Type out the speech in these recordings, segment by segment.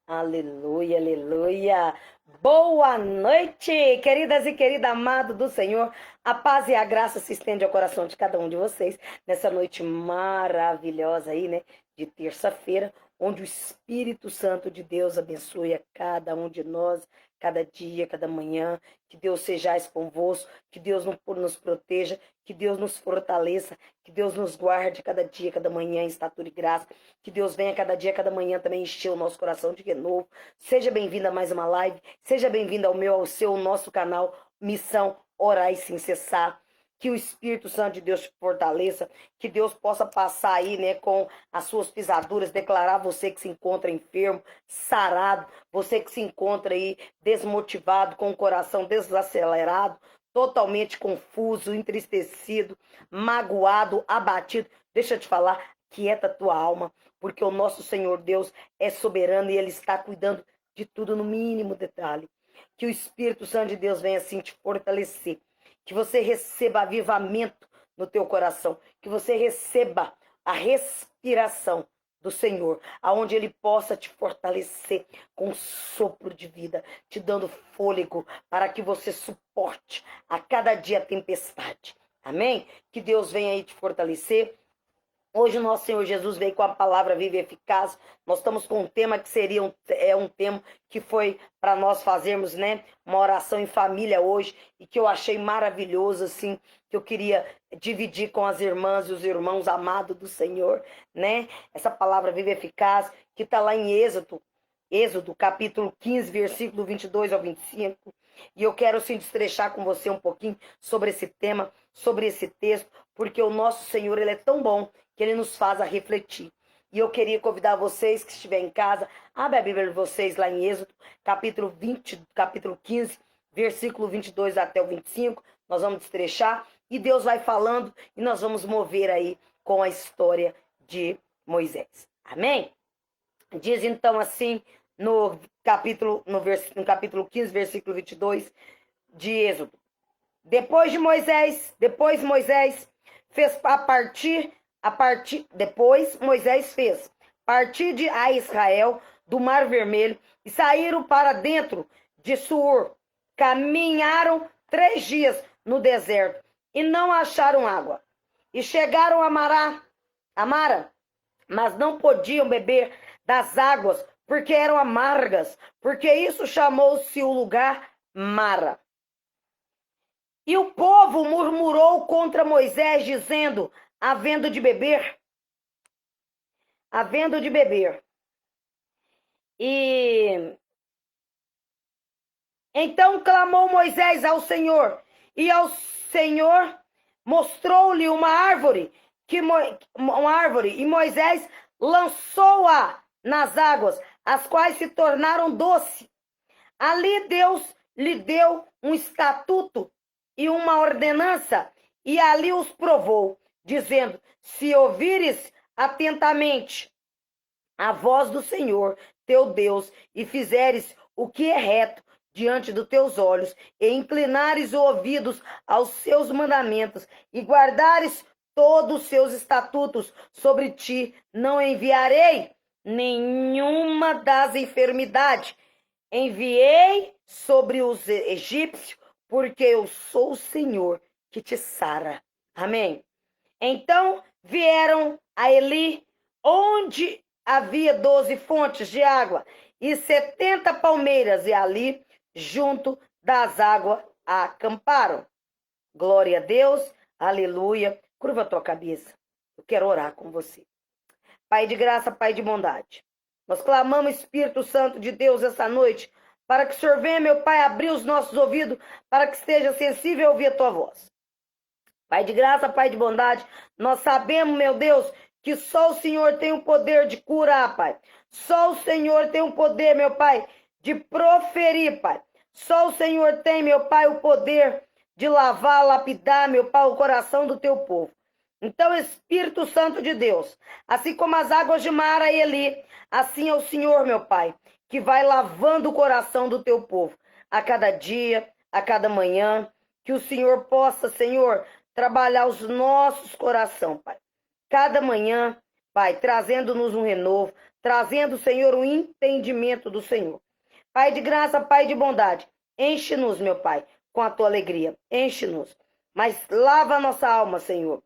Aleluia, aleluia. Boa noite, queridas e queridos amados do Senhor. A paz e a graça se estende ao coração de cada um de vocês nessa noite maravilhosa aí, né? De terça-feira, onde o Espírito Santo de Deus abençoe a cada um de nós, cada dia, cada manhã. Que Deus sejais convosco, que Deus nos proteja, que Deus nos fortaleça, que Deus nos guarde cada dia, cada manhã em estatura e graça. Que Deus venha cada dia, cada manhã também encher o nosso coração de renovo. Seja bem-vindo a mais uma live. Seja bem-vindo ao meu, ao seu, nosso canal Missão Orar e Sem Cessar. Que o Espírito Santo de Deus te fortaleça. Que Deus possa passar aí, né, com as suas pisaduras, declarar você que se encontra enfermo, sarado, você que se encontra aí desmotivado, com o coração desacelerado, totalmente confuso, entristecido, magoado, abatido. Deixa eu te falar, quieta a tua alma, porque o nosso Senhor Deus é soberano e Ele está cuidando de tudo no mínimo detalhe. Que o Espírito Santo de Deus venha assim te fortalecer. Que você receba avivamento no teu coração. Que você receba a respiração do Senhor, aonde Ele possa te fortalecer com um sopro de vida, te dando fôlego para que você suporte a cada dia a tempestade. Amém? Que Deus venha aí te fortalecer. Hoje o nosso Senhor Jesus veio com a palavra viva e eficaz. Nós estamos com um tema que seria um tema que foi para nós fazermos, né, uma oração em família hoje, e que eu achei maravilhoso, assim, que eu queria dividir com as irmãs e os irmãos amados do Senhor, né? Essa palavra viva e eficaz que está lá em Êxodo, capítulo 15, versículo 22 ao 25. E eu quero, assim, destrechar com você um pouquinho sobre esse tema, sobre esse texto, porque o nosso Senhor, Ele é tão bom que Ele nos faz a refletir. E eu queria convidar vocês que estiverem em casa, abre a Bíblia de vocês lá em Êxodo, capítulo 15, versículo 22 até o 25. Nós vamos destrechar e Deus vai falando e nós vamos mover aí com a história de Moisés. Amém? Diz então assim no capítulo 15, versículo 22 de Êxodo. Depois Moisés fez depois Moisés fez partir de Israel do Mar Vermelho e saíram para dentro de Sur. Caminharam 3 dias no deserto e não acharam água. E chegaram a Mara, mas não podiam beber das águas porque eram amargas, porque isso chamou-se o lugar Mara. E o povo murmurou contra Moisés, dizendo, havendo de beber. E então clamou Moisés ao Senhor, e ao Senhor mostrou-lhe uma árvore, e Moisés lançou-a nas águas, as quais se tornaram doce. Ali Deus lhe deu um estatuto e uma ordenança, e ali os provou, dizendo, se ouvires atentamente a voz do Senhor, teu Deus, e fizeres o que é reto diante dos teus olhos, e inclinares os ouvidos aos seus mandamentos, e guardares todos os seus estatutos sobre ti, não enviarei nenhuma das enfermidades. Enviei sobre os egípcios, porque eu sou o Senhor que te sara. Amém? Então vieram a Eli, onde havia 12 fontes de água e 70 palmeiras, e ali, junto das águas, acamparam. Glória a Deus, aleluia. Curva a tua cabeça. Eu quero orar com você. Pai de graça, Pai de bondade. Nós clamamos, Espírito Santo de Deus, essa noite, para que o Senhor venha, meu Pai, abrir os nossos ouvidos, para que esteja sensível a ouvir a tua voz. Pai de graça, Pai de bondade, nós sabemos, meu Deus, que só o Senhor tem o poder de curar, Pai. Só o Senhor tem o poder, meu Pai, de proferir, Pai. Só o Senhor tem, meu Pai, o poder de lavar, lapidar, meu Pai, o coração do teu povo. Então, Espírito Santo de Deus, assim como as águas de Mara e Eli, assim é o Senhor, meu Pai, que vai lavando o coração do teu povo, a cada dia, a cada manhã, que o Senhor possa, Senhor, trabalhar os nossos corações, Pai. Cada manhã, Pai, trazendo-nos um renovo, trazendo, Senhor, o entendimento do Senhor. Pai de graça, Pai de bondade, enche-nos, meu Pai, com a tua alegria, enche-nos. Mas lava a nossa alma, Senhor.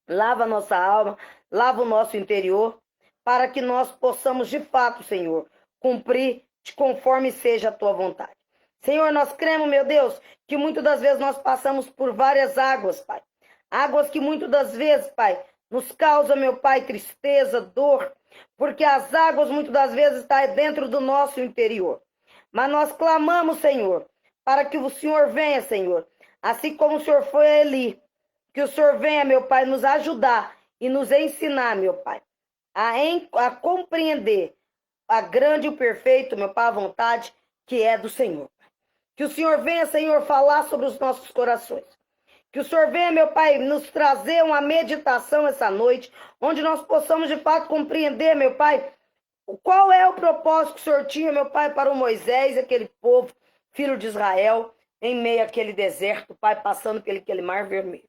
Lava a nossa alma, lava o nosso interior, para que nós possamos, de fato, Senhor, cumprir conforme seja a tua vontade. Senhor, nós cremos, meu Deus, que muitas das vezes nós passamos por várias águas, Pai. Águas que muitas das vezes, Pai, nos causam, meu Pai, tristeza, dor, porque as águas muitas das vezes estão dentro do nosso interior. Mas nós clamamos, Senhor, para que o Senhor venha, Senhor, assim como o Senhor foi a Eli, que o Senhor venha, meu Pai, nos ajudar e nos ensinar, meu Pai, a compreender a grande e o perfeito, meu Pai, a vontade que é do Senhor. Que o Senhor venha, Senhor, falar sobre os nossos corações. Que o Senhor venha, meu Pai, nos trazer uma meditação essa noite, onde nós possamos, de fato, compreender, meu Pai, qual é o propósito que o Senhor tinha, meu Pai, para o Moisés, aquele povo, filho de Israel, em meio àquele deserto, Pai, passando pelo aquele mar vermelho.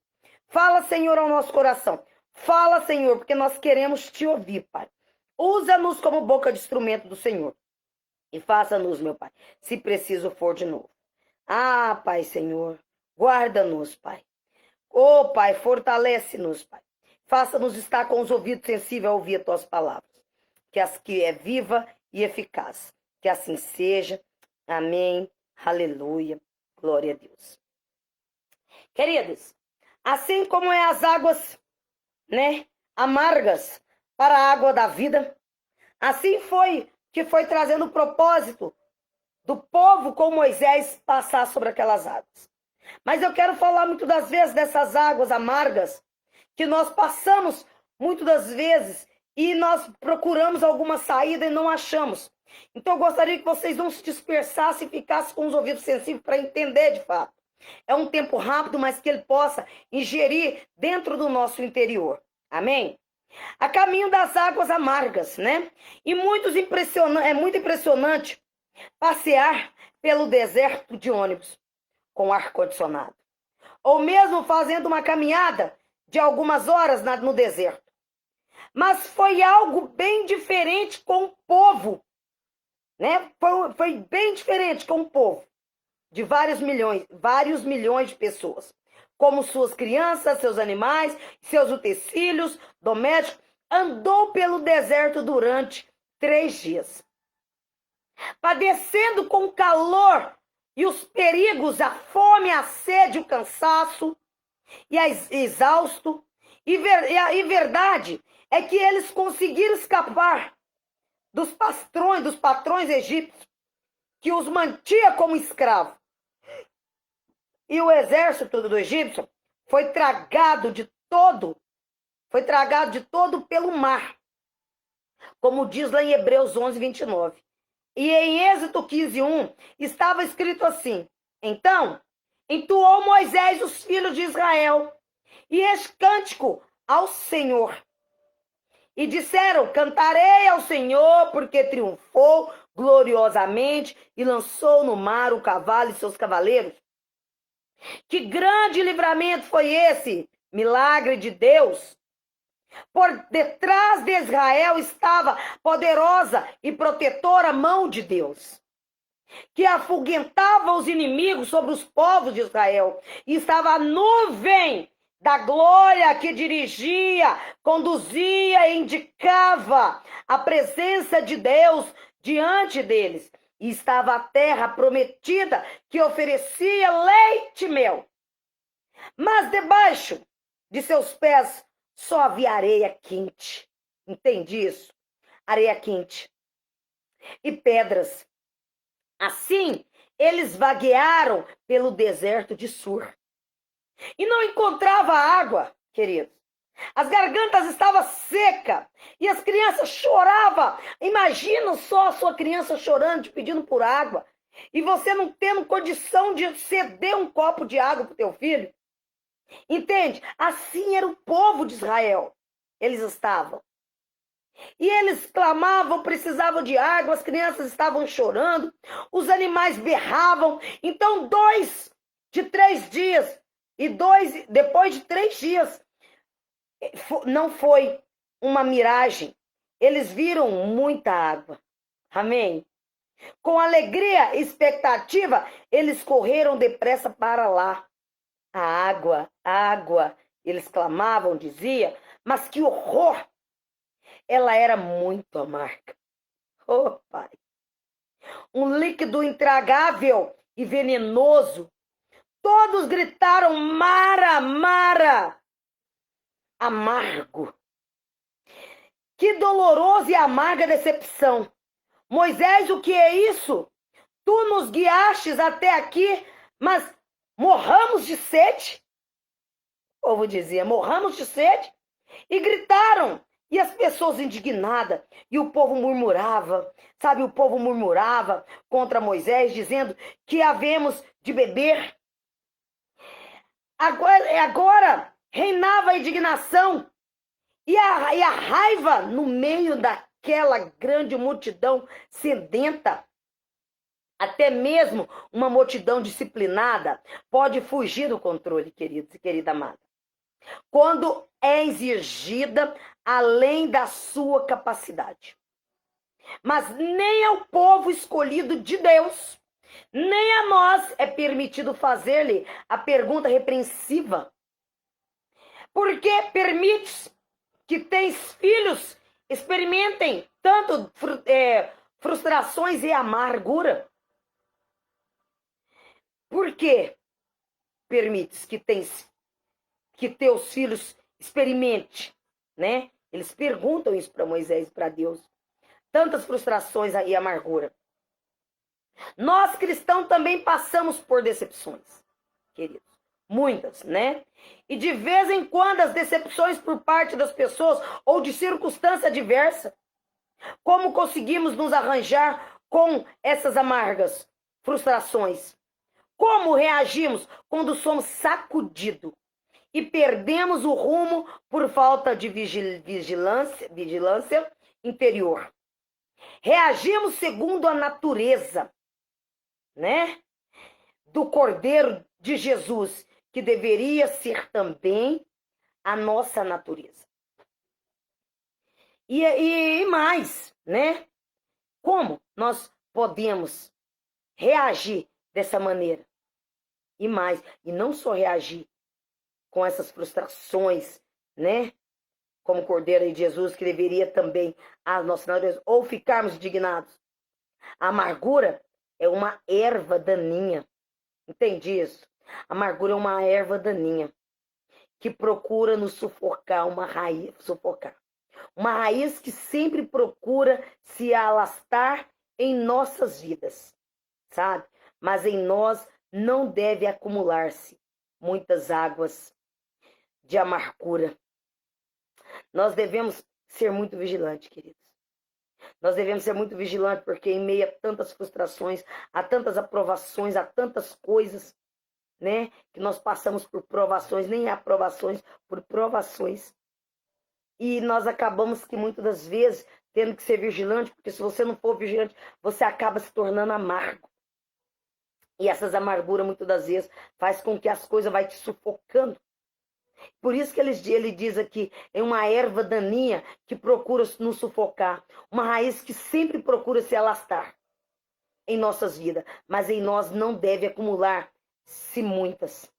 Fala, Senhor, ao nosso coração. Fala, Senhor, porque nós queremos te ouvir, Pai. Usa-nos como boca de instrumento do Senhor. E faça-nos, meu Pai, se preciso for de novo. Ah, Pai, Senhor, guarda-nos, Pai. Oh, Pai, fortalece-nos, Pai. Faça-nos estar com os ouvidos sensíveis a ouvir as tuas palavras. Que é viva e eficaz. Que assim seja. Amém. Aleluia. Glória a Deus. Queridos, assim como é as águas, né, amargas para a água da vida, assim foi que foi trazendo o propósito do povo com Moisés passar sobre aquelas águas. Mas eu quero falar muito das vezes dessas águas amargas que nós passamos muito das vezes e nós procuramos alguma saída e não achamos. Então eu gostaria que vocês não se dispersassem e ficassem com os ouvidos sensíveis para entender de fato. É um tempo rápido, mas que ele possa ingerir dentro do nosso interior. Amém? A caminho das águas amargas, né? E é muito impressionante passear pelo deserto de ônibus com ar-condicionado. Ou mesmo fazendo uma caminhada de algumas horas no deserto. Mas foi algo bem diferente com o povo, né? Foi bem diferente com o povo de vários milhões de pessoas, como suas crianças, seus animais, seus utensílios domésticos, andou pelo deserto durante 3 dias, padecendo com o calor e os perigos, a fome, a sede, o cansaço e exausto. E verdade é que eles conseguiram escapar dos patrões egípcios que os mantia como escravos. E o exército do egípcio foi tragado de todo pelo mar, como diz lá em Hebreus 11, 29. E em Êxodo 15, 1, estava escrito assim: então, entoou Moisés os filhos de Israel, e este cântico ao Senhor. E disseram: cantarei ao Senhor, porque triunfou gloriosamente e lançou no mar o cavalo e seus cavaleiros. Que grande livramento foi esse, milagre de Deus! Por detrás de Israel estava poderosa e protetora mão de Deus, que afugentava os inimigos sobre os povos de Israel. E estava a nuvem da glória que dirigia, conduzia e indicava a presença de Deus diante deles. E estava a terra prometida que oferecia leite e mel. Mas debaixo de seus pés só havia areia quente. Entende isso? Areia quente. E pedras. Assim, eles vaguearam pelo deserto de Sur. E não encontrava água, queridos. As gargantas estavam secas e as crianças choravam. Imagina só a sua criança chorando, te pedindo por água. E você não tendo condição de ceder um copo de água para o teu filho. Entende? Assim era o povo de Israel. Eles estavam. E eles clamavam, precisavam de água, as crianças estavam chorando, os animais berravam. Então, depois de 3 dias, não foi uma miragem, Eles viram muita água. Amém? Com alegria e expectativa, eles correram depressa para lá. A água, água, eles clamavam, dizia, mas que horror! Ela era muito amarga. Oh, Pai! Um líquido intragável e venenoso. Todos gritaram: Mara, Mara! Amargo. Que dolorosa e amarga decepção. Moisés, o que é isso? Tu nos guiastes até aqui, mas morramos de sede? O povo dizia: morramos de sede? E gritaram. E as pessoas indignadas, e o povo murmurava, sabe, o povo murmurava contra Moisés, dizendo que havemos de beber. Agora reinava a indignação e a raiva no meio daquela grande multidão sedenta. Até mesmo uma multidão disciplinada pode fugir do controle, queridos e querida amada, quando é exigida além da sua capacidade. Mas nem ao povo escolhido de Deus, nem a nós é permitido fazer-lhe a pergunta repreensiva: por que permites que teus filhos experimentem tanto frustrações e amargura? Por que permites que teus filhos experimentem, né? Eles perguntam isso para Moisés e para Deus. Tantas frustrações e amargura. Nós cristãos também passamos por decepções, queridos. Muitas, né? E de vez em quando as decepções por parte das pessoas ou de circunstância diversa. Como conseguimos nos arranjar com essas amargas frustrações? Como reagimos quando somos sacudidos e perdemos o rumo por falta de vigilância interior? Reagimos segundo a natureza, né, do Cordeiro de Jesus, que deveria ser também a nossa natureza. E mais, né? Como nós podemos reagir dessa maneira? E mais, e não só reagir com essas frustrações, né? Como Cordeiro de Jesus, que deveria também a nossa natureza, ou ficarmos indignados. A amargura é uma erva daninha. Entende isso? A amargura é uma erva daninha que procura nos sufocar, uma raiz, uma raiz que sempre procura se alastrar em nossas vidas, sabe? Mas em nós não deve acumular-se muitas águas de amargura. Nós devemos ser muito vigilantes, queridos. Nós devemos ser muito vigilantes, porque em meio a tantas frustrações, a tantas aprovações, a tantas coisas, né, que nós passamos por provações, nem aprovações, por provações. E nós acabamos que muitas das vezes tendo que ser vigilante, porque se você não for vigilante, você acaba se tornando amargo. E essas amarguras, muitas das vezes, faz com que as coisas vai te sufocando. Por isso que ele diz aqui, é uma erva daninha que procura nos sufocar. Uma raiz que sempre procura se alastrar em nossas vidas. Mas em nós não deve acumular-se muitas.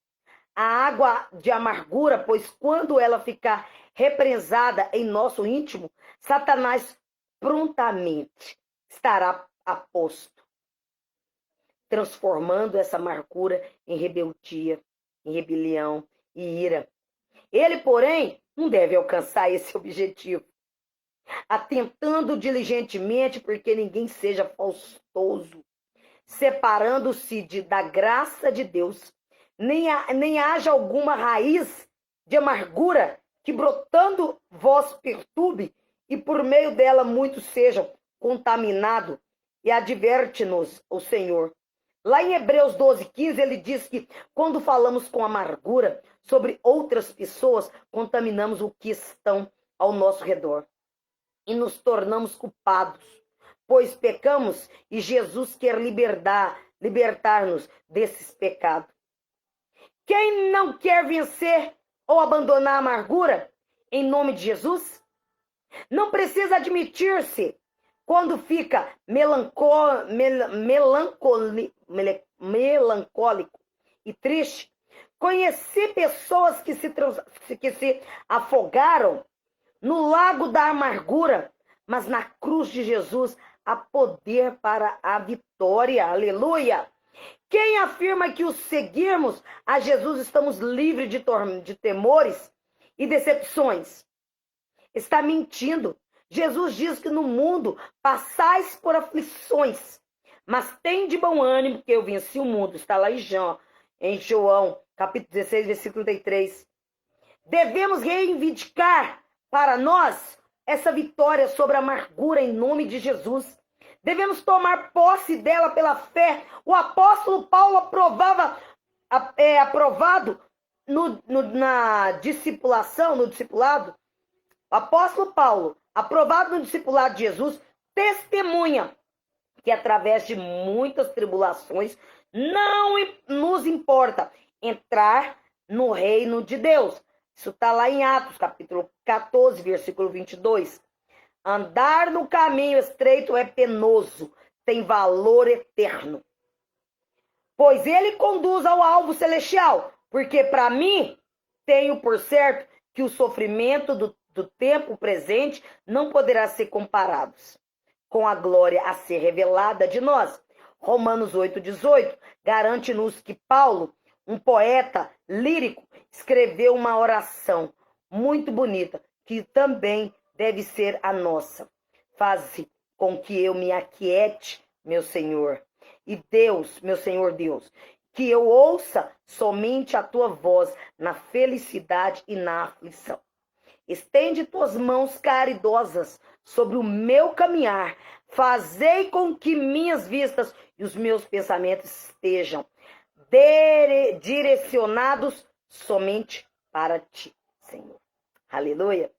A água de amargura, pois quando ela ficar represada em nosso íntimo, Satanás prontamente estará a posto, transformando essa amargura em rebeldia, em rebelião e ira. Ele, porém, não deve alcançar esse objetivo, atentando diligentemente porque ninguém seja faltoso, separando-se da graça de Deus, nem haja alguma raiz de amargura que brotando vos perturbe e por meio dela muitos sejam contaminados, e adverte-nos o Senhor. Lá em Hebreus 12:15, ele diz que quando falamos com amargura sobre outras pessoas, contaminamos o que estão ao nosso redor e nos tornamos culpados, pois pecamos e Jesus quer libertar-nos desses pecados. Quem não quer vencer ou abandonar a amargura, em nome de Jesus, Não precisa admitir-se quando fica melancólico e triste. Conheci pessoas que se afogaram no lago da amargura, mas na cruz de Jesus há poder para a vitória. Aleluia! Quem afirma que o seguirmos a Jesus estamos livres de temores e decepções está mentindo. Jesus diz que no mundo passais por aflições, mas tem de bom ânimo que eu venci o mundo. Está lá em João, capítulo 16, versículo 33. Devemos reivindicar para nós essa vitória sobre a amargura em nome de Jesus. Devemos tomar posse dela pela fé. O apóstolo Paulo aprovado na discipulação, no discipulado, o apóstolo Paulo, aprovado no discipulado de Jesus, testemunha que através de muitas tribulações não nos importa entrar no reino de Deus. Isso está lá em Atos, capítulo 14, versículo 22. Andar no caminho estreito é penoso, tem valor eterno, pois ele conduz ao alvo celestial, porque para mim, tenho por certo que o sofrimento do tempo presente não poderá ser comparado com a glória a ser revelada de nós. Romanos 8,18 garante-nos que Paulo, um poeta lírico, escreveu uma oração muito bonita, que também deve ser a nossa. Faze com que eu me aquiete, meu Senhor, e Deus, meu Senhor Deus, que eu ouça somente a tua voz na felicidade e na aflição. Estende tuas mãos caridosas sobre o meu caminhar. Fazei com que minhas vistas e os meus pensamentos estejam direcionados somente para ti, Senhor. Aleluia.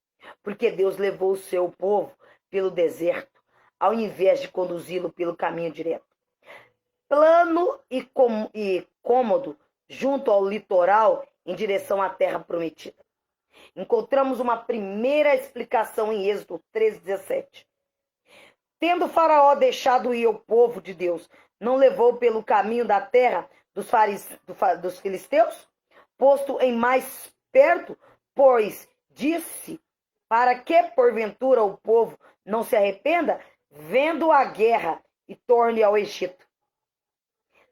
Porque Deus levou o seu povo pelo deserto, ao invés de conduzi-lo pelo caminho direto. Plano e cômodo, junto ao litoral, em direção à terra prometida. Encontramos uma primeira explicação em Êxodo 13:17. Tendo Faraó deixado ir o povo de Deus, não levou pelo caminho da terra dos filisteus, posto em mais perto, pois disse, para que porventura o povo não se arrependa, vendo a guerra e torne ao Egito.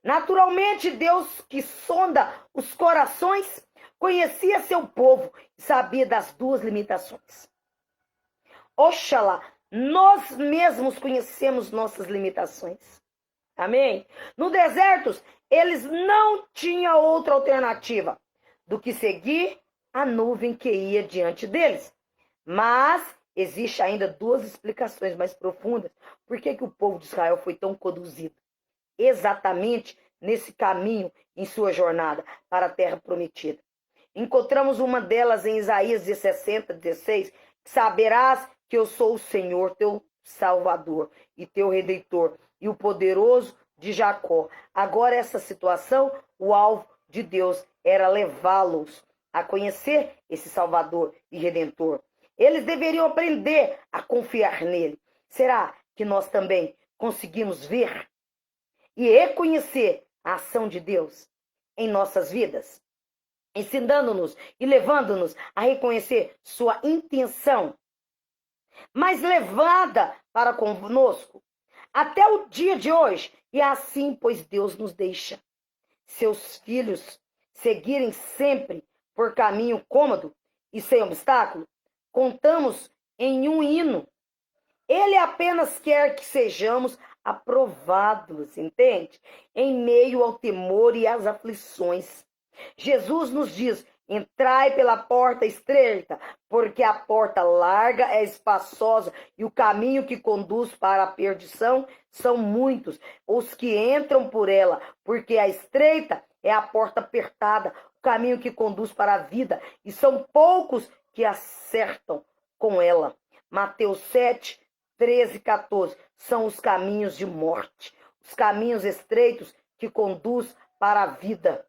Naturalmente, Deus, que sonda os corações, conhecia seu povo e sabia das duas limitações. Oxalá, nós mesmos conhecemos nossas limitações. Amém? No deserto, eles não tinham outra alternativa do que seguir a nuvem que ia diante deles. Mas existe ainda duas explicações mais profundas. Por que o povo de Israel foi tão conduzido exatamente nesse caminho em sua jornada para a terra prometida? Encontramos uma delas em Isaías 60:16, saberás que eu sou o Senhor, teu Salvador e teu Redentor, e o poderoso de Jacó. Agora, essa situação, o alvo de Deus era levá-los a conhecer esse Salvador e Redentor. Eles deveriam aprender a confiar nele. Será que nós também conseguimos ver e reconhecer a ação de Deus em nossas vidas? Ensinando-nos e levando-nos a reconhecer sua intenção, mas levada para conosco até o dia de hoje. E assim, pois Deus nos deixa seus filhos seguirem sempre por caminho cômodo e sem obstáculo, contamos em um hino. Ele apenas quer que sejamos aprovados, entende? Em meio ao temor e às aflições. Jesus nos diz, entrai pela porta estreita, porque a porta larga é espaçosa e o caminho que conduz para a perdição são muitos os que entram por ela, porque a estreita é a porta apertada, o caminho que conduz para a vida, e são poucos que acertam com ela. Mateus 7:13-14 são os caminhos de morte, os caminhos estreitos que conduz para a vida.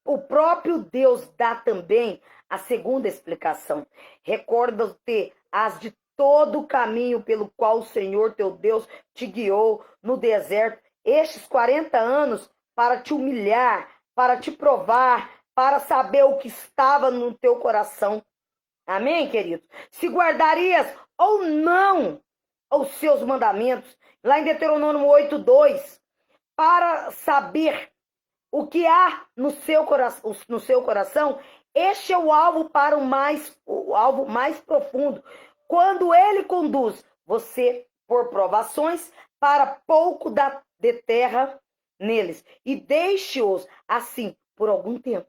O próprio Deus dá também a segunda explicação. Recorda-te, has de todo o caminho pelo qual o Senhor teu Deus te guiou no deserto, estes 40 anos, para te humilhar, para te provar, para saber o que estava no teu coração. Amém, querido? Se guardarias ou não os seus mandamentos, lá em Deuteronômio 8:2, para saber o que há no seu coração, este é o alvo para o alvo mais profundo. Quando ele conduz você por provações para pouco de terra neles, e deixe-os assim por algum tempo.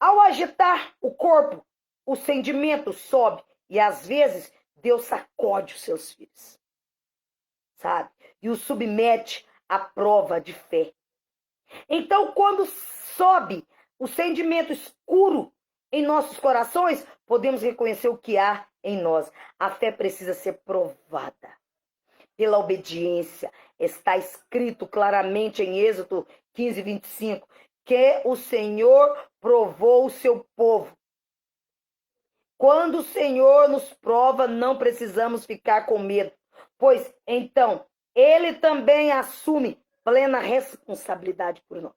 Ao agitar o corpo, o sentimento sobe e às vezes Deus sacode os seus filhos, sabe? E os submete à prova de fé. Então, quando sobe o sentimento escuro em nossos corações, podemos reconhecer o que há em nós. A fé precisa ser provada pela obediência. Está escrito claramente em Êxodo 15:25, que o Senhor provou o seu povo. Quando o Senhor nos prova, não precisamos ficar com medo, pois então ele também assume plena responsabilidade por nós.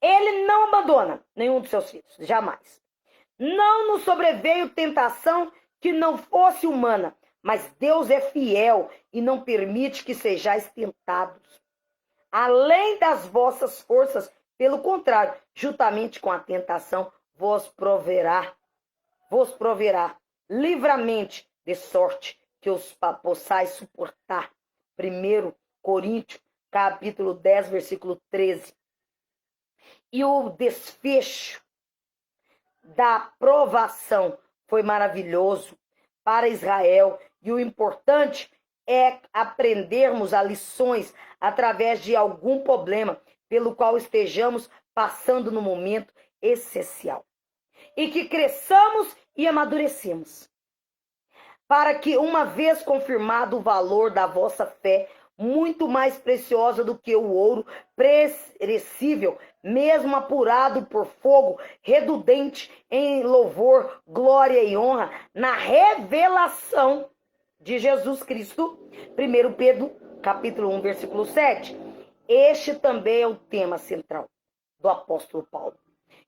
Ele não abandona nenhum dos seus filhos, jamais. Não nos sobreveio tentação que não fosse humana, mas Deus é fiel e não permite que sejais tentados além das vossas forças. Pelo contrário, juntamente com a tentação, vos proverá livramento, de sorte que os possais suportar. 1 Coríntios, capítulo 10, versículo 13. E o desfecho da provação foi maravilhoso para Israel. E o importante é aprendermos as lições através de algum problema pelo qual estejamos passando no momento essencial. E que cresçamos e amadurecemos. Para que, uma vez confirmado o valor da vossa fé, muito mais preciosa do que o ouro perecível, mesmo apurado por fogo, redundante em louvor, glória e honra, na revelação de Jesus Cristo. 1 Pedro, capítulo 1, versículo 7. Este também é o tema central do apóstolo Paulo,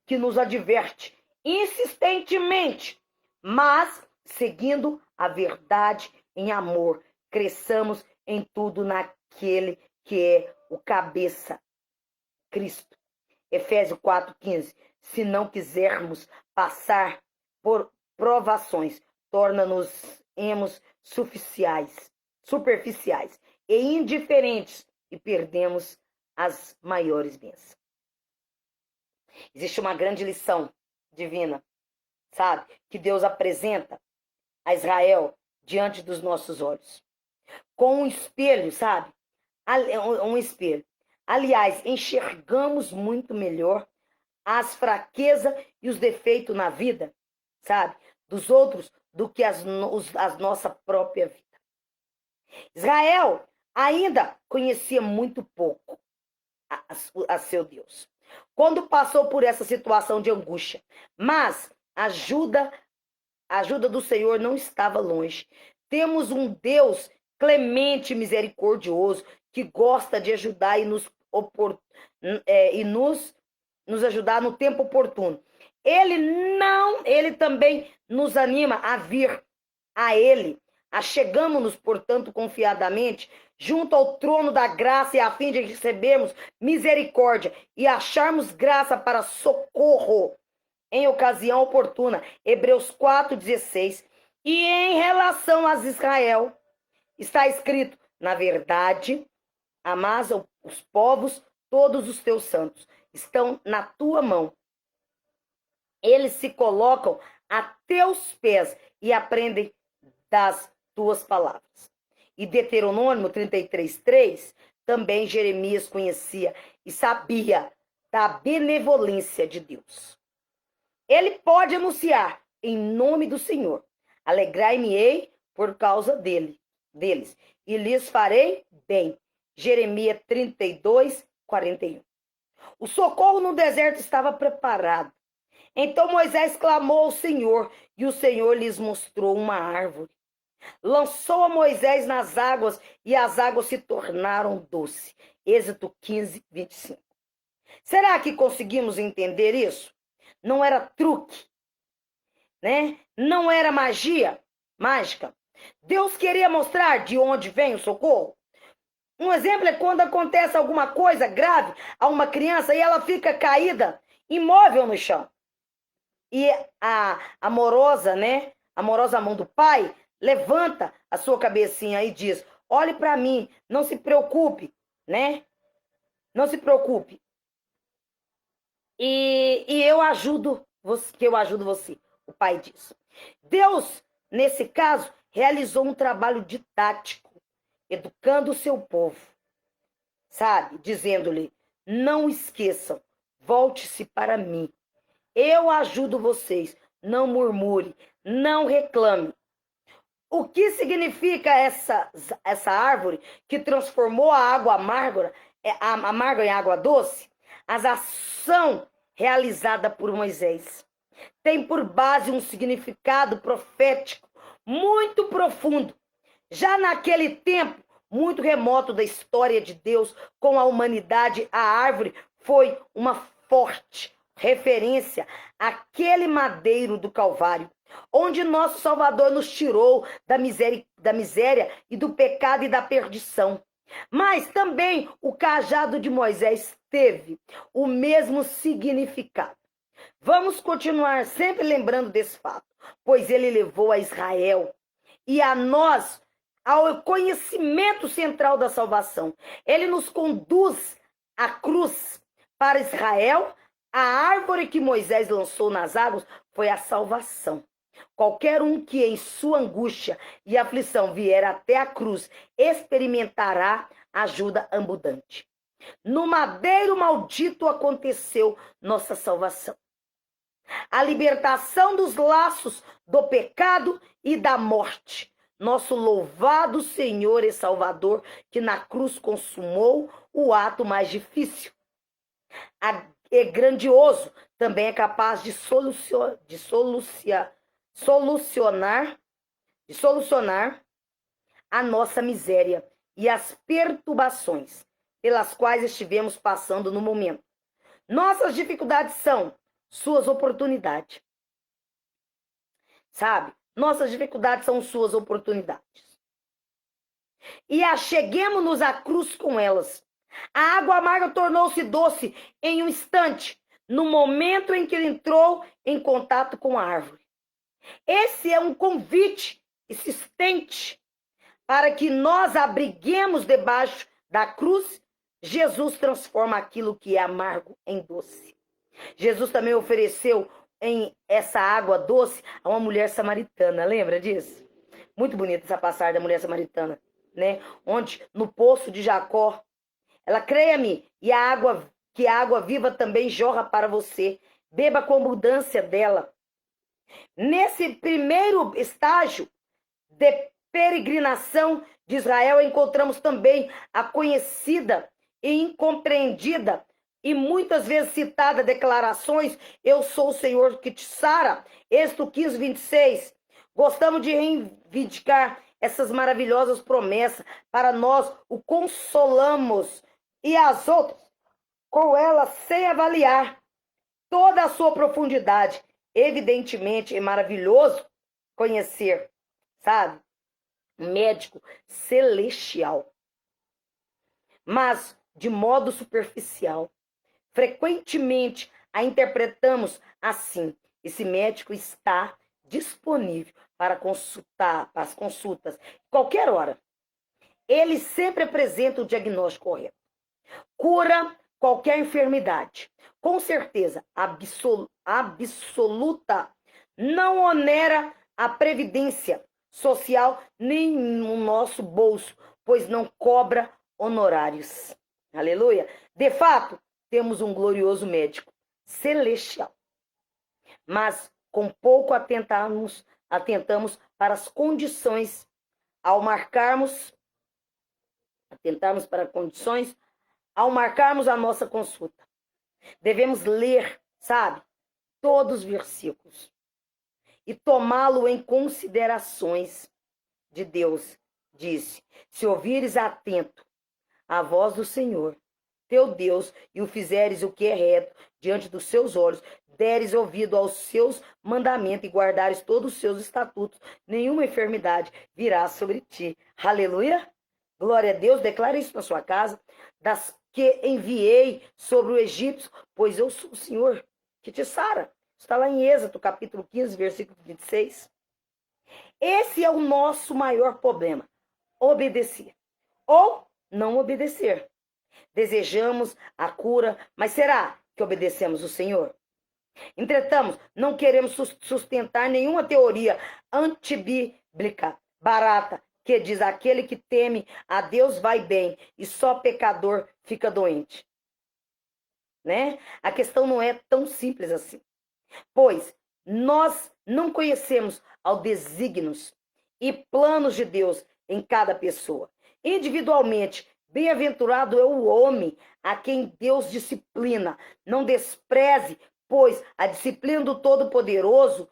que nos adverte insistentemente, mas seguindo a verdade em amor, cresçamos em tudo naquele que é o cabeça, Cristo. Efésios 4:15. Se não quisermos passar por provações, torna-nos superficiais e indiferentes e perdemos as maiores bênçãos. Existe uma grande lição divina, sabe? Que Deus apresenta a Israel diante dos nossos olhos. Com um espelho, sabe? Um espelho. Aliás, enxergamos muito melhor as fraquezas e os defeitos na vida, sabe? Dos outros do que as nossa própria vida. Israel ainda conhecia muito pouco a seu Deus quando passou por essa situação de angústia, mas a ajuda do Senhor não estava longe. Temos um Deus clemente e misericordioso que gosta de ajudar e nos ajudar no tempo oportuno. Ele também nos anima a vir a Ele. Achegamo-nos, portanto, confiadamente junto ao trono da graça, e a fim de recebermos misericórdia e acharmos graça para socorro em ocasião oportuna. Hebreus 4:16. E em relação a Israel, está escrito: na verdade, amás os povos, todos os teus santos estão na tua mão. Eles se colocam a teus pés e aprendem das tuas palavras. E Deuteronômio 33:3, também Jeremias conhecia e sabia da benevolência de Deus. Ele pode anunciar em nome do Senhor: alegrai-me-ei por causa deles, e lhes farei bem. Jeremias 32:41. O socorro no deserto estava preparado. Então Moisés clamou ao Senhor, e o Senhor lhes mostrou uma árvore. Lançou a Moisés nas águas, e as águas se tornaram doce. Êxodo 15, 25. Será que conseguimos entender isso? Não era truque, né? Não era mágica. Deus queria mostrar de onde vem o socorro. Um exemplo é quando acontece alguma coisa grave a uma criança e ela fica caída, imóvel no chão. E a amorosa, né? A amorosa mão do pai levanta a sua cabecinha e diz: olhe para mim, não se preocupe, né? Não se preocupe. E eu ajudo você, o pai diz. Deus, nesse caso, realizou um trabalho didático, educando o seu povo, sabe? Dizendo-lhe: não esqueçam, volte-se para mim. Eu ajudo vocês, não murmure, não reclame. O que significa essa árvore que transformou a água amarga em água doce? As ação realizada por Moisés tem por base um significado profético muito profundo. Já naquele tempo muito remoto da história de Deus com a humanidade, a árvore foi uma forte referência àquele madeiro do Calvário, onde nosso Salvador nos tirou da miséria e do pecado e da perdição. Mas também o cajado de Moisés teve o mesmo significado. Vamos continuar sempre lembrando desse fato, pois ele levou a Israel e a nós ao conhecimento central da salvação. Ele nos conduz à cruz. Para Israel, a árvore que Moisés lançou nas águas foi a salvação. Qualquer um que em sua angústia e aflição vier até a cruz experimentará ajuda abundante. No madeiro maldito aconteceu nossa salvação. A libertação dos laços do pecado e da morte. Nosso louvado Senhor e Salvador, que na cruz consumou o ato mais difícil. É grandioso, também é capaz de solucionar a nossa miséria e as perturbações pelas quais estivemos passando no momento. Nossas dificuldades são suas oportunidades. Sabe? Nossas dificuldades são suas oportunidades. E acheguemos-nos à cruz com elas. A água amarga tornou-se doce em um instante, no momento em que ele entrou em contato com a árvore. Esse é um convite insistente para que nós abriguemos debaixo da cruz. Jesus transforma aquilo que é amargo em doce. Jesus também ofereceu em essa água doce a uma mulher samaritana. Lembra disso? Muito bonita essa passagem da mulher samaritana, né? Onde no poço de Jacó, ela creia-me, e a água viva também jorra para você. Beba com abundância dela. Nesse primeiro estágio de peregrinação de Israel, encontramos também a conhecida e incompreendida e muitas vezes citada declarações: eu sou o Senhor que te sara. Êxodo 15, 26. Gostamos de reivindicar essas maravilhosas promessas para nós, o consolamos e as outras com elas sem avaliar toda a sua profundidade. Evidentemente é maravilhoso conhecer, sabe? Um médico celestial, mas de modo superficial. Frequentemente a interpretamos assim: esse médico está disponível para consultar, para as consultas, qualquer hora. Ele sempre apresenta o diagnóstico correto. Cura qualquer enfermidade. Com certeza absoluta. Não onera a previdência social nem no nosso bolso, pois não cobra honorários. Aleluia. De fato, temos um glorioso médico celestial. Mas com pouco atentamos para as condições ao marcarmos a nossa consulta. Devemos ler, sabe? todos os versículos e tomá-lo em considerações de Deus. Disse: se ouvires atento a voz do Senhor, teu Deus, e o fizeres o que é reto diante dos seus olhos, deres ouvido aos seus mandamentos e guardares todos os seus estatutos, nenhuma enfermidade virá sobre ti. Aleluia! Glória a Deus, declara isso na sua casa. Das que enviei sobre o Egito, pois eu sou o Senhor que te sara. Está lá em Êxodo, capítulo 15, versículo 26. Esse é o nosso maior problema: obedecer ou não obedecer. Desejamos a cura, mas será que obedecemos o Senhor? Entretanto, não queremos sustentar nenhuma teoria antibíblica, barata, que diz: aquele que teme a Deus vai bem e só pecador fica doente. Né? A questão não é tão simples assim. Pois nós não conhecemos aos desígnios e planos de Deus em cada pessoa. Individualmente, bem-aventurado é o homem a quem Deus disciplina. Não despreze, pois, a disciplina do Todo-Poderoso,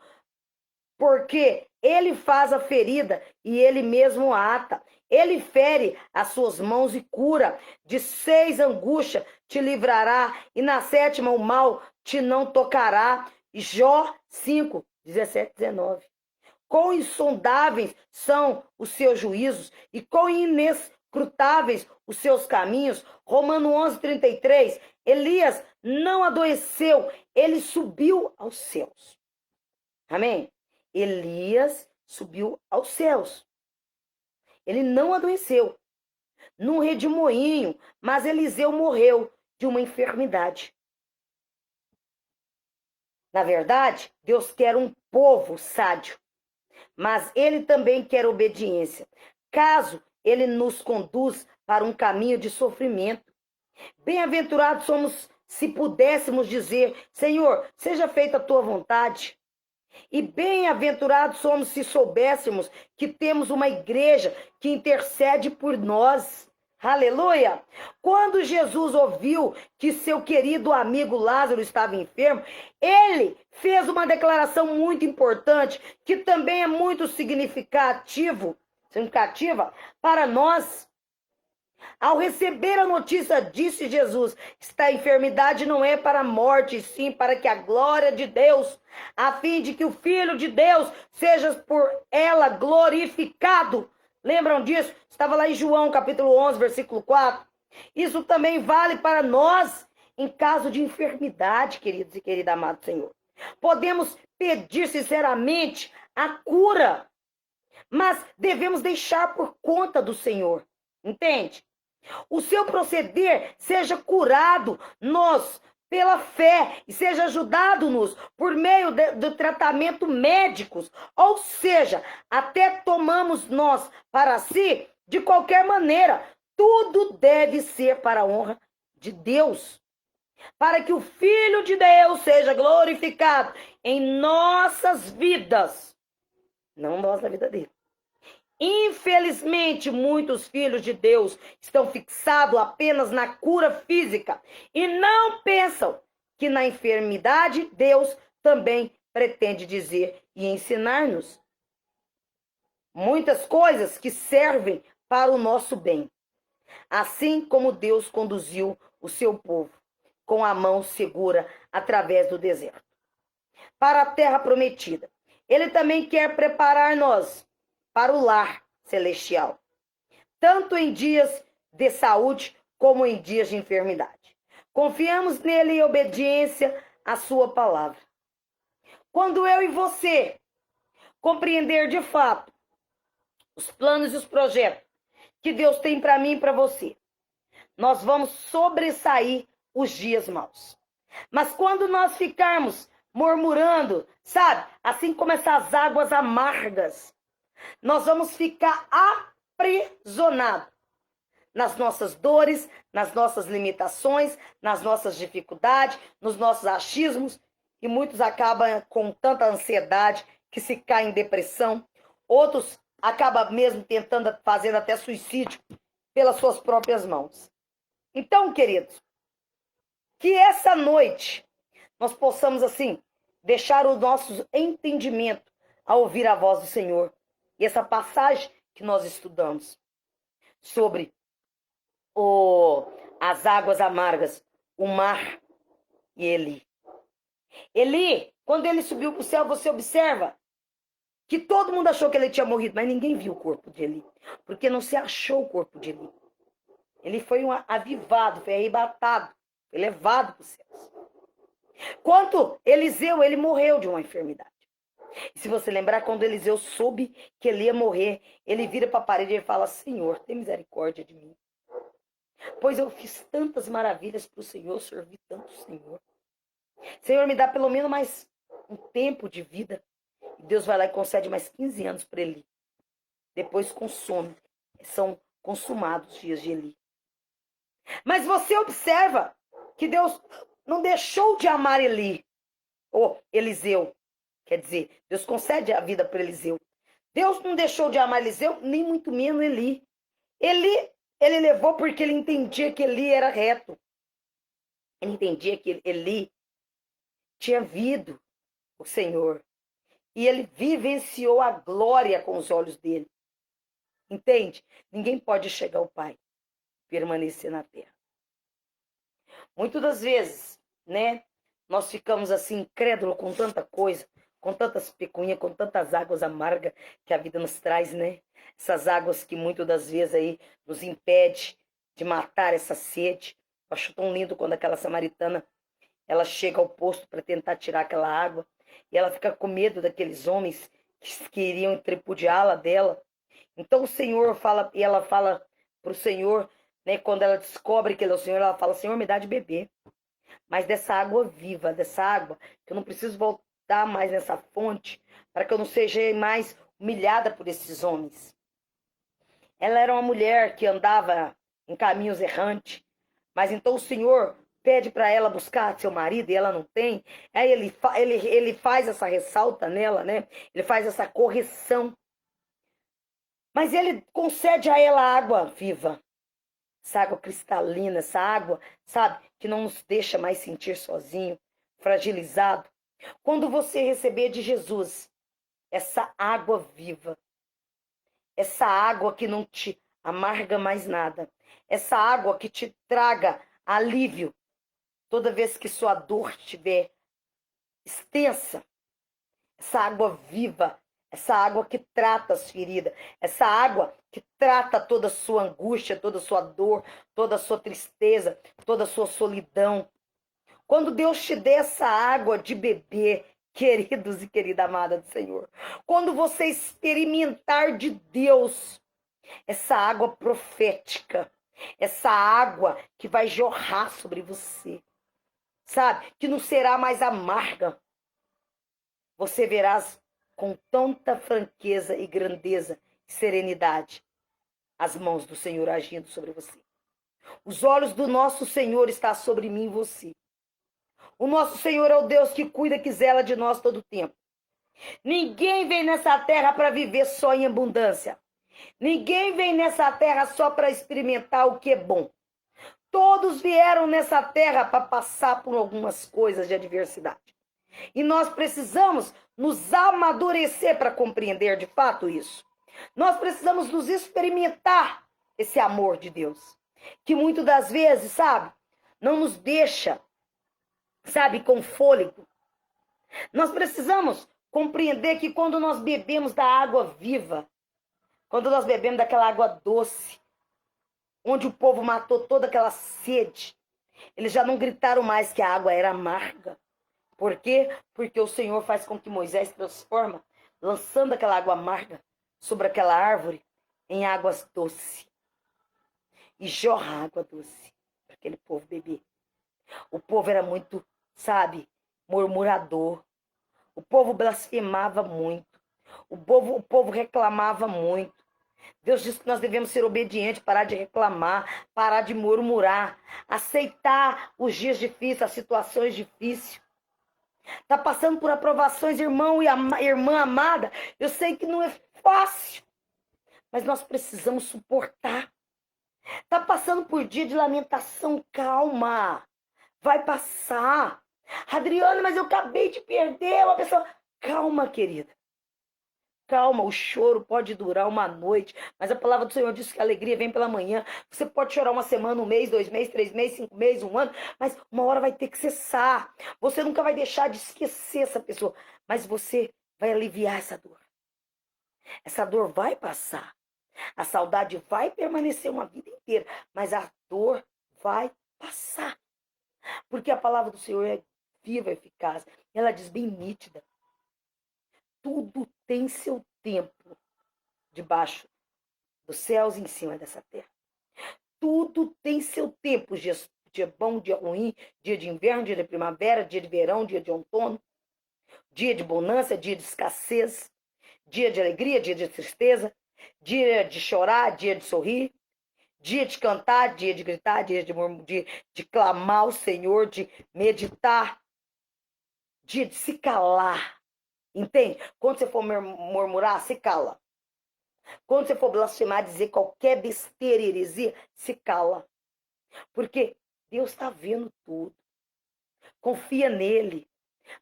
porque ele faz a ferida e ele mesmo a ata. Ele fere as suas mãos e cura. De 6 angústias te livrará, e na 7ª o mal te não tocará. Jó 5, 17, 19. Quão insondáveis são os seus juízos e quão inescrutáveis os seus caminhos. Romano 11, 33. Elias não adoeceu, ele subiu aos céus. Amém? Elias subiu aos céus. Ele não adoeceu. Num redemoinho, mas Eliseu morreu de uma enfermidade. Na verdade, Deus quer um povo sádio, mas ele também quer obediência, caso ele nos conduz para um caminho de sofrimento. Bem-aventurados somos se pudéssemos dizer: Senhor, seja feita a tua vontade. E bem-aventurados somos se soubéssemos que temos uma igreja que intercede por nós. Aleluia! Quando Jesus ouviu que seu querido amigo Lázaro estava enfermo, ele fez uma declaração muito importante, que também é muito significativa para nós. Ao receber a notícia, disse Jesus: esta enfermidade não é para a morte, sim para que a glória de Deus, a fim de que o Filho de Deus seja por ela glorificado. Lembram disso? Estava lá em João, capítulo 11, versículo 4. Isso também vale para nós em caso de enfermidade, queridos e querida amado Senhor. Podemos pedir sinceramente a cura, mas devemos deixar por conta do Senhor. Entende? O seu proceder seja curado pela fé e seja ajudado-nos por meio do tratamento médicos, ou seja, até tomamos nós para si, de qualquer maneira, tudo deve ser para a honra de Deus, para que o Filho de Deus seja glorificado em nossas vidas, não nós na vida dele. Infelizmente, muitos filhos de Deus estão fixados apenas na cura física e não pensam que na enfermidade Deus também pretende dizer e ensinar-nos muitas coisas que servem para o nosso bem. Assim como Deus conduziu o seu povo com a mão segura através do deserto para a terra prometida, Ele também quer preparar-nos para o lar celestial, tanto em dias de saúde como em dias de enfermidade. Confiamos nele em obediência à sua palavra. Quando eu e você compreender de fato os planos e os projetos que Deus tem para mim e para você, nós vamos sobressair os dias maus. Mas quando nós ficarmos murmurando, sabe, assim como essas águas amargas, nós vamos ficar aprisionados nas nossas dores, nas nossas limitações, nas nossas dificuldades, nos nossos achismos, e muitos acabam com tanta ansiedade que se caem em depressão. Outros acabam mesmo fazendo até suicídio pelas suas próprias mãos. Então, queridos, que essa noite nós possamos, assim, deixar o nosso entendimento a ouvir a voz do Senhor. E essa passagem que nós estudamos sobre as águas amargas, o mar e Eli. Eli, quando ele subiu para o céu, você observa que todo mundo achou que ele tinha morrido, mas ninguém viu o corpo de Eli, porque não se achou o corpo de Eli. Ele foi avivado, foi arrebatado, foi levado para os céus. Quanto Eliseu, ele morreu de uma enfermidade. E se você lembrar, quando Eliseu soube que ele ia morrer, ele vira para a parede e fala: Senhor, tem misericórdia de mim. Pois eu fiz tantas maravilhas para o Senhor, servi tanto o Senhor. Senhor, me dá pelo menos mais um tempo de vida. E Deus vai lá e concede mais 15 anos para Eli. Depois consome. São consumados os dias de Eli. Mas você observa que Deus não deixou de amar Eli. Ou Eliseu. Quer dizer, Deus concede a vida para Eliseu. Deus não deixou de amar Eliseu, nem muito menos Eli. Ele levou porque ele entendia que Eli era reto. Ele entendia que Eli tinha vindo o Senhor. E ele vivenciou a glória com os olhos dele. Entende? Ninguém pode chegar ao Pai, permanecer na terra. Muitas das vezes, né? Nós ficamos assim, incrédulos com tanta coisa, com tantas pecuinhas, com tantas águas amargas que a vida nos traz, né? Essas águas que muitas das vezes aí nos impede de matar essa sede. Eu acho tão lindo quando aquela samaritana, ela chega ao posto para tentar tirar aquela água e ela fica com medo daqueles homens que queriam tripudiá-la dela. Então o Senhor fala, e ela fala para o Senhor, né, quando ela descobre que ele é o Senhor, ela fala: Senhor, me dá de beber. Mas dessa água viva, dessa água, que eu não preciso voltar mais nessa fonte, para que eu não seja mais humilhada por esses homens. Ela era uma mulher que andava em caminhos errantes, mas então o Senhor pede para ela buscar seu marido e ela não tem. Aí ele faz essa ressalta nela, né? Ele faz essa correção. Mas ele concede a ela água viva. Essa água cristalina, essa água, sabe, que não nos deixa mais sentir sozinho, fragilizado. Quando você receber de Jesus essa água viva, essa água que não te amarga mais nada, essa água que te traga alívio toda vez que sua dor estiver extensa, essa água viva, essa água que trata as feridas, essa água que trata toda a sua angústia, toda a sua dor, toda a sua tristeza, toda a sua solidão. Quando Deus te der essa água de beber, queridos e querida amada do Senhor, quando você experimentar de Deus essa água profética, essa água que vai jorrar sobre você, sabe? Que não será mais amarga. Você verás com tanta franqueza e grandeza e serenidade as mãos do Senhor agindo sobre você. Os olhos do nosso Senhor estão sobre mim e você. O nosso Senhor é o Deus que cuida, que zela de nós todo o tempo. Ninguém vem nessa terra para viver só em abundância. Ninguém vem nessa terra só para experimentar o que é bom. Todos vieram nessa terra para passar por algumas coisas de adversidade. E nós precisamos nos amadurecer para compreender de fato isso. Nós precisamos nos experimentar esse amor de Deus, que muitas das vezes, sabe, não nos deixa, sabe, com fôlego. Nós precisamos compreender que quando nós bebemos da água viva, quando nós bebemos daquela água doce, onde o povo matou toda aquela sede, eles já não gritaram mais que a água era amarga. Por quê? Porque o Senhor faz com que Moisés transforma, lançando aquela água amarga sobre aquela árvore, em águas doces. E jorra água doce para aquele povo beber. O povo era muito, sabe, murmurador. O povo blasfemava muito. O povo reclamava muito. Deus disse que nós devemos ser obedientes, parar de reclamar, parar de murmurar, aceitar os dias difíceis, as situações difíceis. Está passando por aprovações, irmão e irmã amada. Eu sei que não é fácil, mas nós precisamos suportar. Está passando por dia de lamentação, calma. Vai passar. Adriana, mas eu acabei de perder uma pessoa. Calma, querida. Calma, o choro pode durar uma noite, mas a palavra do Senhor diz que a alegria vem pela manhã. Você pode chorar uma semana, um mês, 2 meses, 3 meses, 5 meses, um ano, mas uma hora vai ter que cessar. Você nunca vai deixar de esquecer essa pessoa, mas você vai aliviar essa dor. Essa dor vai passar. A saudade vai permanecer uma vida inteira, mas a dor vai passar. Porque a palavra do Senhor é viva, eficaz. Ela diz bem nítida. Tudo tem seu tempo debaixo dos céus e em cima dessa terra. Tudo tem seu tempo, dia bom, dia ruim, dia de inverno, dia de primavera, dia de verão, dia de outono, dia de bonança, dia de escassez, dia de alegria, dia de tristeza, dia de chorar, dia de sorrir, dia de cantar, dia de gritar, dia de clamar ao Senhor, de meditar, dia de se calar. Entende? Quando você for murmurar, se cala. Quando você for blasfemar, dizer qualquer besteira e heresia, se cala. Porque Deus está vendo tudo. Confia nele.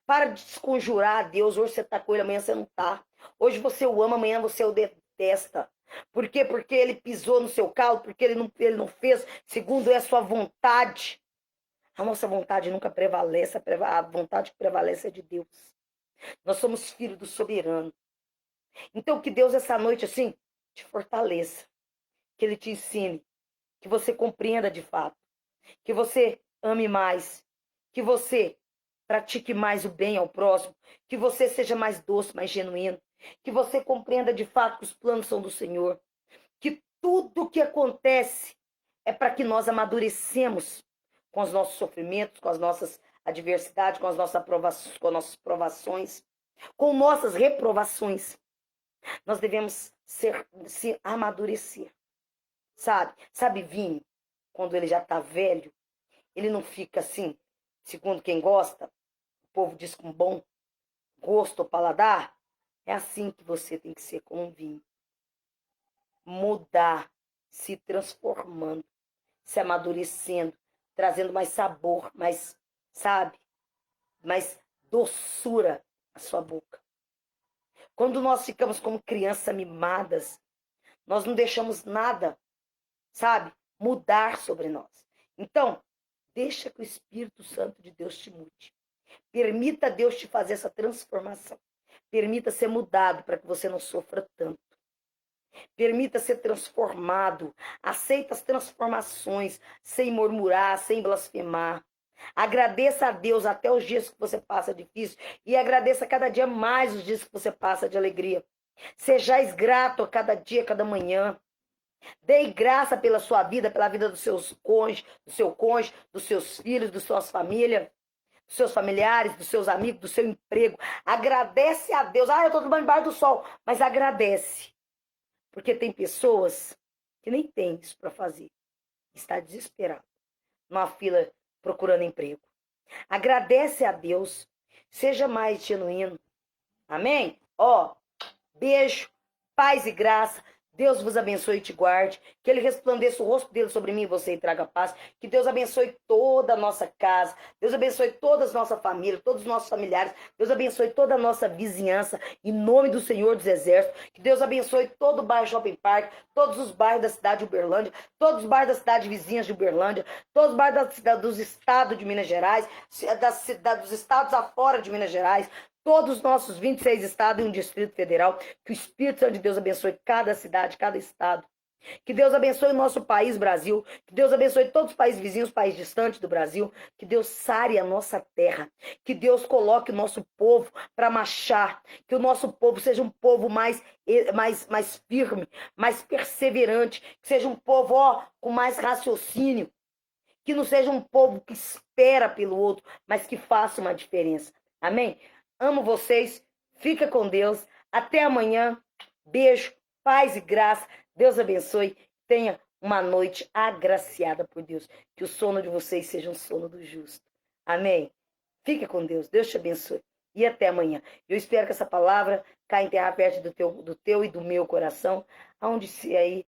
Para de desconjurar a Deus. Hoje você está com ele, amanhã você não está. Hoje você o ama, amanhã você o detesta. Por quê? Porque ele pisou no seu calo, porque ele não fez segundo é a sua vontade. A nossa vontade nunca prevalece, a vontade que prevalece é de Deus. Nós somos filhos do soberano. Então que Deus essa noite assim te fortaleça, que ele te ensine, que você compreenda de fato, que você ame mais, que você pratique mais o bem ao próximo, que você seja mais doce, mais genuíno, que você compreenda de fato que os planos são do Senhor, que tudo que acontece é para que nós amadurecemos com os nossos sofrimentos, com as nossas adversidades, com as nossas provações, com nossas reprovações. Nós devemos se amadurecer, sabe? Sabe vinho, quando ele já está velho, ele não fica assim, segundo quem gosta, o povo diz com bom gosto ou paladar. É assim que você tem que ser com um vinho. Mudar, se transformando, se amadurecendo, trazendo mais sabor, mais, sabe, mais doçura à sua boca. Quando nós ficamos como crianças mimadas, nós não deixamos nada, sabe, mudar sobre nós. Então, deixa que o Espírito Santo de Deus te mude. Permita Deus te fazer essa transformação. Permita ser mudado para que você não sofra tanto. Permita ser transformado. Aceita as transformações sem murmurar, sem blasfemar. Agradeça a Deus até os dias que você passa difícil e agradeça cada dia mais os dias que você passa de alegria. Sejais grato a cada dia, a cada manhã. Dê graça pela sua vida, pela vida dos seus cônjuges, do seu cônjuge, dos seus filhos, das suas famílias, dos seus familiares, dos seus amigos, do seu emprego. Agradece a Deus. Ah, eu estou tomando debaixo do sol, mas agradece. Porque tem pessoas que nem têm isso para fazer. Está desesperado. Numa fila procurando emprego. Agradece a Deus. Seja mais genuíno. Amém? Ó, beijo, paz e graça. Deus vos abençoe e te guarde. Que ele resplandeça o rosto dele sobre mim e você e traga paz. Que Deus abençoe toda a nossa casa. Deus abençoe toda a nossa família, todos os nossos familiares. Deus abençoe toda a nossa vizinhança. Em nome do Senhor dos Exércitos. Que Deus abençoe todo o bairro Shopping Park, todos os bairros da cidade de Uberlândia, todos os bairros da cidade vizinhas de Uberlândia, todos os bairros da cidade, dos estados de Minas Gerais, dos estados afora de Minas Gerais, todos os nossos 26 estados e um Distrito Federal. Que o Espírito Santo de Deus abençoe cada cidade, cada estado. Que Deus abençoe o nosso país, Brasil. Que Deus abençoe todos os países vizinhos, países distantes do Brasil. Que Deus sare a nossa terra. Que Deus coloque o nosso povo para marchar. Que o nosso povo seja um povo mais firme, mais perseverante. Que seja um povo, ó, com mais raciocínio. Que não seja um povo que espera pelo outro, mas que faça uma diferença. Amém? Amo vocês. Fica com Deus. Até amanhã. Beijo, paz e graça. Deus abençoe. Tenha uma noite agraciada por Deus. Que o sono de vocês seja um sono do justo. Amém? Fique com Deus. Deus te abençoe. E até amanhã. Eu espero que essa palavra caia em terra fértil do teu e do meu coração. Aonde se aí